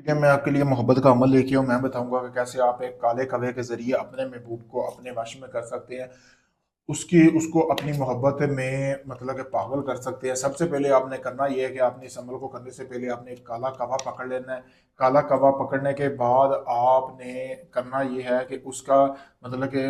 ये मैं आपके लिए मोहब्बत का अमल लेके हूँ। मैं बताऊंगा कि कैसे आप एक काले कवे के जरिए अपने महबूब को अपने वश में कर सकते हैं। उसकी उसको अपनी मोहब्बत में मतलब कि पागल कर सकते हैं। सबसे पहले आपने करना ये है कि आपने इस अमल को करने से पहले आपने एक काला कवा पकड़ लेना है। काला कवा पकड़ने के बाद आपने करना ये है कि उसका मतलब कि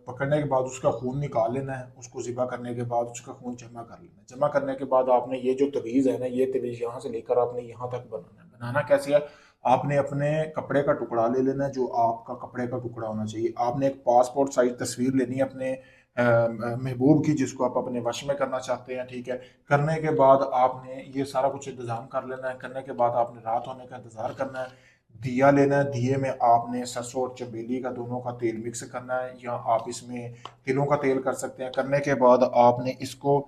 पकड़ने के बाद उसका खून निकाल लेना है। उसको ज़िबा करने के बाद उसका खून जमा कर लेना है। जमा करने के बाद आपने ये जो तवीज़ है ना, ये तवीज़ यहाँ से लेकर आपने यहाँ तक बनाना है। बनाना कैसे है? आपने अपने कपड़े का टुकड़ा ले लेना है, जो आपका कपड़े का टुकड़ा होना चाहिए। आपने एक पासपोर्ट साइज तस्वीर लेनी है अपने महबूब की, जिसको आप अपने वश में करना चाहते हैं। ठीक है। करने के बाद आपने ये सारा कुछ इंतजाम कर लेना है। करने के बाद आपने रात होने का इंतजार करना है। दिया लेना है। दिए में आपने सरसों और चमेली का दोनों का तेल मिक्स करना है, या आप इसमें तिलों का तेल कर सकते हैं। करने के बाद आपने इसको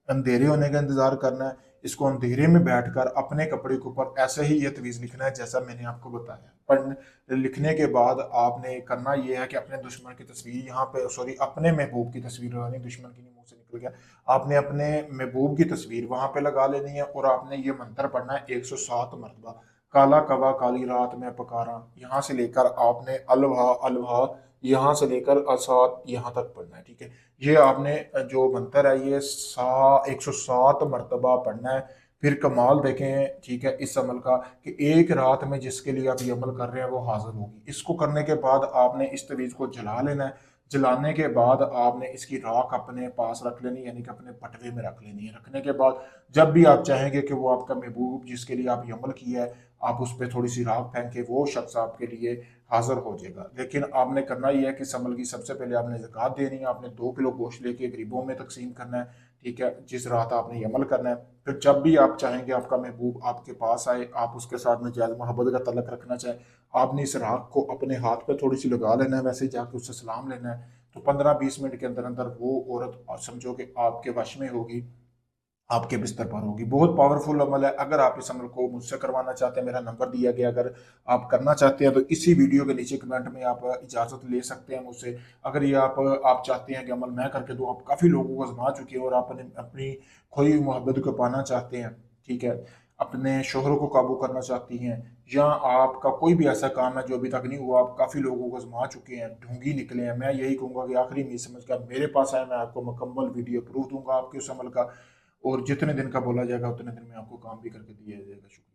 अंधेरे होने का इंतजार करना है। इसको अंधेरे में बैठकर अपने कपड़े के ऊपर ऐसे ही ये तवीज़ लिखना है जैसा मैंने आपको बताया। पर लिखने के बाद आपने करना ये है कि अपने दुश्मन की तस्वीर यहाँ पे, सॉरी, अपने महबूब की तस्वीर लगानी। दुश्मन की नहीं, मुंह से निकल गया। आपने अपने महबूब की तस्वीर वहां पे लगा लेनी है, और आपने ये मंत्र पढ़ना है 107 मरतबा। काला कवा काली रात में पकारा, यहाँ से लेकर आपने अलवा अलवा यहाँ से लेकर असात यहाँ तक पढ़ना है। ठीक है। ये आपने जो मंत्र है ये 107 मरतबा पढ़ना है। फिर कमाल देखें, ठीक है, इस अमल का, कि एक रात में जिसके लिए आप ये अमल कर रहे हैं वो हाजिर होगी। इसको करने के बाद आपने इस तवीज़ को जला लेना है। जलाने के बाद आपने इसकी राख अपने पास रख लेनी, यानी कि अपने पटवे में रख लेनी है। रखने के बाद जब भी आप चाहेंगे कि वो आपका महबूब जिसके लिए आप ये अमल किया है, आप उस पर थोड़ी सी राख फेंक के वो शख्स आपके लिए हाजिर हो जाएगा। लेकिन आपने करना ही है कि इस अमल की सबसे पहले आपने ज़कात देनी है। आपने 2 किलो गोश्त लेके गरीबों में तकसीम करना है। ठीक है, जिस रात आपने ये अमल करना है। फिर जब भी आप चाहेंगे आपका महबूब आपके पास आए, आप उसके साथ में जायज़ मोहब्बत का तलक रखना चाहें, आपने इस राख को अपने हाथ पे थोड़ी सी लगा लेना है, वैसे जाके उससे सलाम लेना है। तो 15-20 मिनट के अंदर अंदर वो औरत समझो कि आपके वश में होगी, आपके बिस्तर पर होगी। बहुत पावरफुल अमल है। अगर आप इस अमल को मुझसे करवाना चाहते हैं, मेरा नंबर दिया गया, अगर आप करना चाहते हैं तो इसी वीडियो के नीचे कमेंट में आप इजाज़त ले सकते हैं मुझसे। अगर ये आप चाहते हैं कि अमल मैं करके दूँ, आप काफ़ी लोगों को आजमा चुके हैं और आप अपनी अपनी खोई हुई मोहब्बत को पाना चाहते हैं, ठीक है, अपने शोहरों को काबू करना चाहती हैं, या आपका कोई भी ऐसा काम है जो अभी तक नहीं हुआ, आप काफ़ी लोगों को आजमा चुके हैं, ढूंढी निकले हैं, मैं यही कहूँगा कि आखिरी उम्मीद समझ कर मेरे पास आए। मैं आपको मुकम्मल वीडियो प्रूफ दूंगा आपके उस अमल का, और जितने दिन का बोला जाएगा उतने दिन में आपको काम भी करके दिया जाएगा। शुक्रिया।